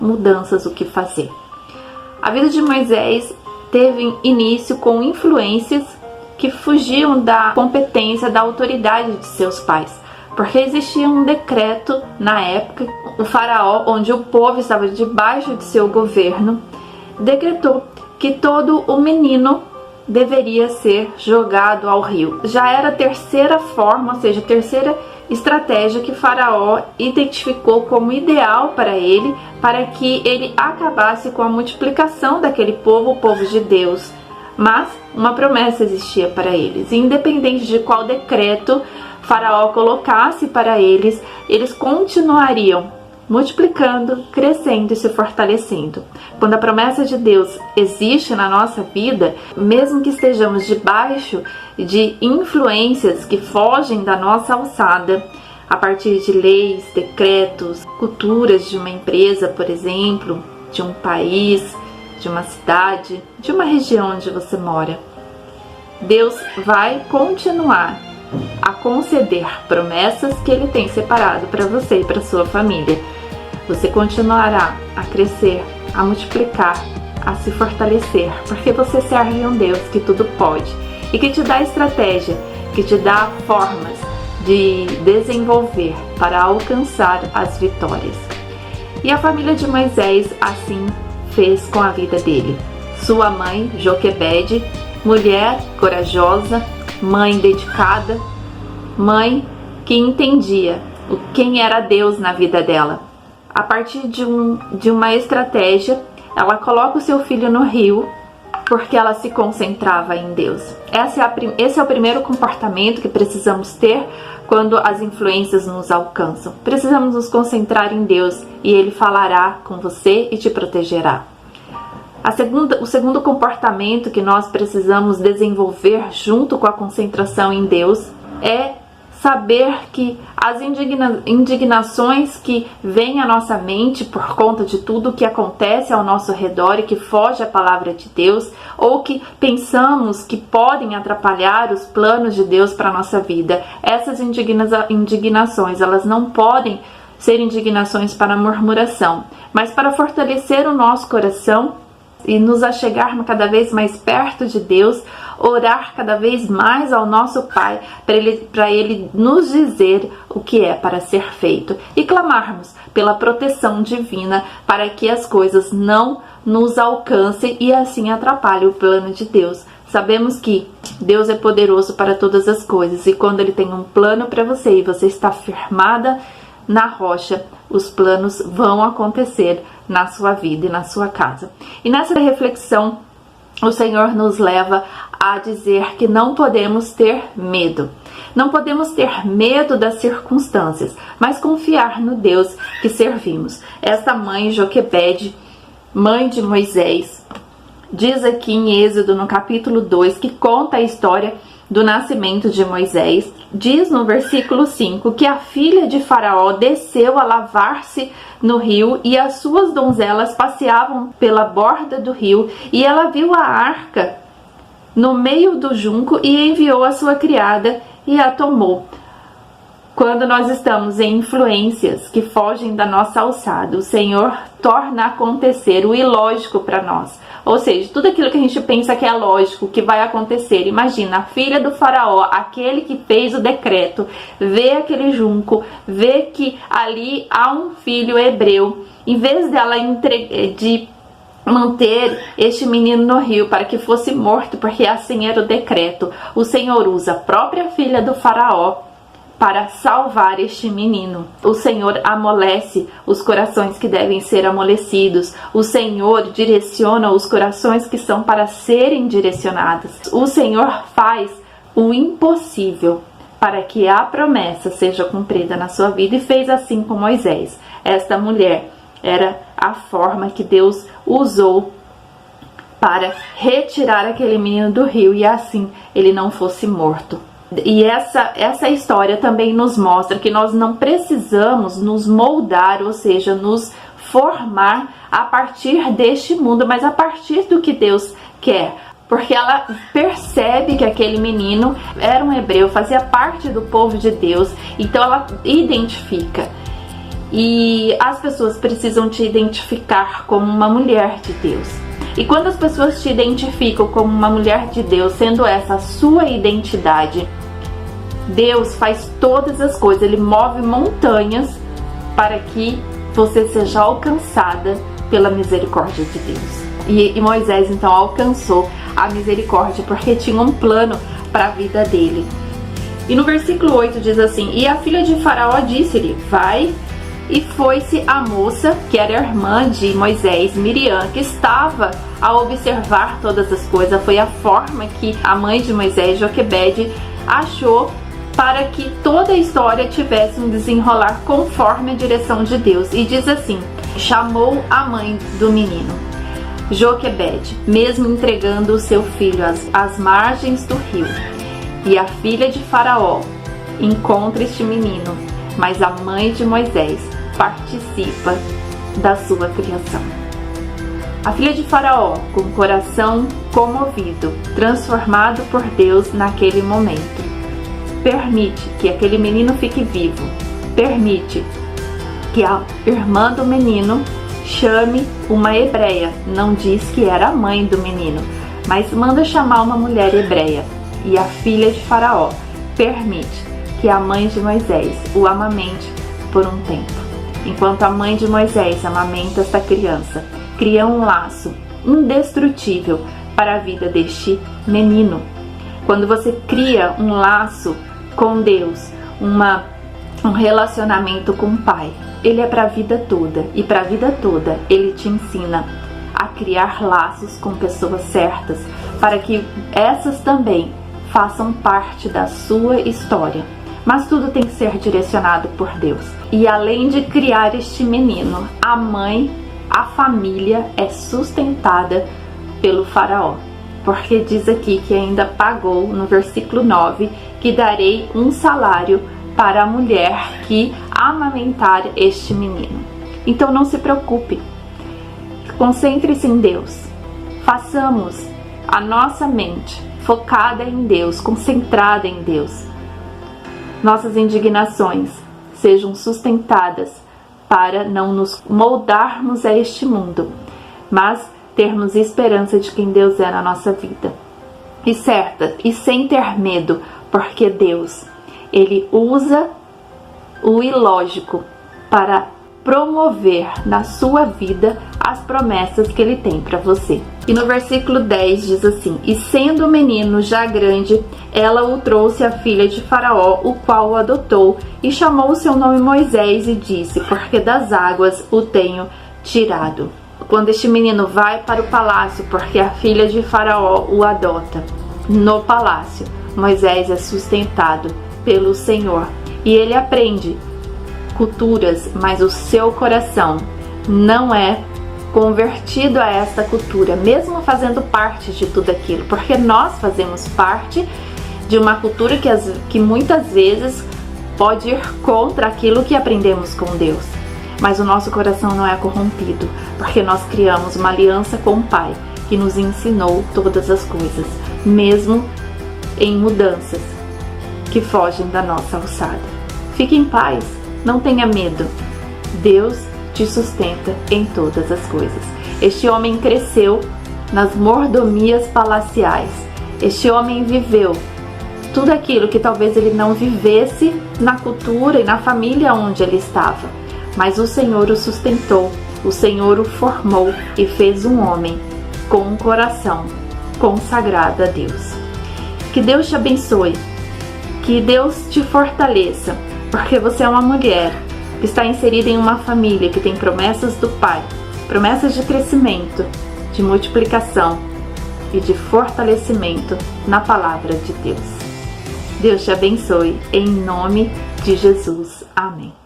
mudanças o que fazer. A vida de Moisés teve início com influências que fugiam da competência, da autoridade de seus pais, porque existia um decreto na época. O faraó, onde o povo estava debaixo de seu governo, decretou que todo o menino deveria ser jogado ao rio. Já era a terceira forma, ou seja, a terceira estratégia que Faraó identificou como ideal para ele, para que ele acabasse com a multiplicação daquele povo, o povo de Deus. Mas uma promessa existia para eles, e independente de qual decreto Faraó colocasse para eles, eles continuariam multiplicando, crescendo e se fortalecendo. Quando a promessa de Deus existe na nossa vida, mesmo que estejamos debaixo de influências que fogem da nossa alçada, a partir de leis, decretos, culturas de uma empresa, por exemplo, de um país, de uma cidade, de uma região onde você mora, Deus vai continuar a conceder promessas que Ele tem separado para você e para sua família. Você continuará a crescer, a multiplicar, a se fortalecer, porque você serve um Deus que tudo pode e que te dá estratégia, que te dá formas de desenvolver para alcançar as vitórias. E a família de Moisés assim fez com a vida dele. Sua mãe, Joquebede, mulher corajosa, mãe dedicada, mãe que entendia quem era Deus na vida dela. A partir de uma estratégia, ela coloca o seu filho no rio porque ela se concentrava em Deus. Esse é o primeiro comportamento que precisamos ter quando as influências nos alcançam. Precisamos nos concentrar em Deus e Ele falará com você e te protegerá. O segundo comportamento que nós precisamos desenvolver junto com a concentração em Deus é saber que as indignações que vêm à nossa mente por conta de tudo que acontece ao nosso redor e que foge à palavra de Deus, ou que pensamos que podem atrapalhar os planos de Deus para a nossa vida, essas indignações, elas não podem ser indignações para murmuração, mas para fortalecer o nosso coração e nos achegarmos cada vez mais perto de Deus, orar cada vez mais ao nosso Pai, para Ele nos dizer o que é para ser feito e clamarmos pela proteção divina para que as coisas não nos alcancem e assim atrapalhem o plano de Deus. Sabemos que Deus é poderoso para todas as coisas e quando Ele tem um plano para você e você está firmada na rocha, os planos vão acontecer na sua vida e na sua casa. E nessa reflexão, o Senhor nos leva a dizer que não podemos ter medo. Não podemos ter medo das circunstâncias, mas confiar no Deus que servimos. Esta mãe, Joquebede, mãe de Moisés, diz aqui em Êxodo, no capítulo 2, que conta a história do nascimento de Moisés. Diz no versículo 5 que a filha de Faraó desceu a lavar-se no rio e as suas donzelas passeavam pela borda do rio e ela viu a arca no meio do junco e enviou a sua criada e a tomou. Quando nós estamos em influências que fogem da nossa alçada, o Senhor torna acontecer o ilógico para nós. Ou seja, tudo aquilo que a gente pensa que é lógico, que vai acontecer. Imagina, a filha do faraó, aquele que fez o decreto, vê aquele junco, vê que ali há um filho hebreu. Em vez dela de manter este menino no rio para que fosse morto, porque assim era o decreto, o Senhor usa a própria filha do faraó para salvar este menino. O Senhor amolece os corações que devem ser amolecidos. O Senhor direciona os corações que são para serem direcionados. O Senhor faz o impossível para que a promessa seja cumprida na sua vida e fez assim com Moisés. Esta mulher era a forma que Deus usou para retirar aquele menino do rio e assim ele não fosse morto. E essa história também nos mostra que nós não precisamos nos moldar, ou seja, nos formar a partir deste mundo, mas a partir do que Deus quer. Porque ela percebe que aquele menino era um hebreu, fazia parte do povo de Deus, então ela identifica. e as pessoas precisam te identificar como uma mulher de Deus. E quando as pessoas te identificam como uma mulher de Deus, sendo essa a sua identidade, Deus faz todas as coisas, Ele move montanhas para que você seja alcançada pela misericórdia de Deus. E Moisés então alcançou a misericórdia porque tinha um plano para a vida dele. E no versículo 8 diz assim: e a filha de Faraó disse-lhe, vai. E foi-se a moça, que era irmã de Moisés, Miriam, que estava a observar todas as coisas. Foi a forma que a mãe de Moisés, Joquebede, achou para que toda a história tivesse um desenrolar conforme a direção de Deus. E diz assim: chamou a mãe do menino, Joquebede, mesmo entregando o seu filho às margens do rio. E a filha de Faraó encontra este menino, mas a mãe de Moisés participa da sua criação. A filha de Faraó, com o coração comovido, transformado por Deus naquele momento, permite que aquele menino fique vivo, permite que a irmã do menino chame uma hebreia, não diz que era a mãe do menino, mas manda chamar uma mulher hebreia. E a filha de Faraó permite que a mãe de Moisés o amamente por um tempo. Enquanto a mãe de Moisés amamenta esta criança, cria um laço indestrutível para a vida deste menino. Quando você cria um laço com Deus, um relacionamento com o Pai, Ele é para a vida toda. E para a vida toda Ele te ensina a criar laços com pessoas certas, para que essas também façam parte da sua história. Mas tudo tem que ser direcionado por Deus. E além de criar este menino, a mãe, a família é sustentada pelo Faraó. Porque diz aqui que ainda pagou, no versículo 9, que darei um salário para a mulher que amamentar este menino. Então não se preocupe, concentre-se em Deus, façamos a nossa mente focada em Deus, concentrada em Deus. Nossas indignações sejam sustentadas para não nos moldarmos a este mundo, mas termos esperança de quem Deus é na nossa vida. E certa, e sem ter medo, porque Deus, Ele usa o ilógico para promover na sua vida as promessas que Ele tem para você. E no versículo 10 diz assim: e sendo o menino já grande, ela o trouxe à filha de Faraó, o qual o adotou, e chamou o seu nome Moisés, e disse: porque das águas o tenho tirado. Quando este menino vai para o palácio, porque a filha de Faraó o adota, no palácio, Moisés é sustentado pelo Senhor, e ele aprende culturas, mas o seu coração não é convertido a esta cultura, mesmo fazendo parte de tudo aquilo, porque nós fazemos parte de uma cultura que muitas vezes pode ir contra aquilo que aprendemos com Deus, mas o nosso coração não é corrompido, porque nós criamos uma aliança com o Pai, que nos ensinou todas as coisas, mesmo em mudanças que fogem da nossa alçada. Fique em paz, não tenha medo, Deus te sustenta em todas as coisas. Este homem cresceu nas mordomias palaciais. Este homem viveu tudo aquilo que talvez ele não vivesse na cultura e na família onde ele estava. Mas o Senhor o sustentou, o Senhor o formou e fez um homem com um coração consagrado a Deus. Que Deus te abençoe, que Deus te fortaleça, porque você é uma mulher que está inserida em uma família que tem promessas do Pai, promessas de crescimento, de multiplicação e de fortalecimento na palavra de Deus. Deus te abençoe, em nome de Jesus. Amém.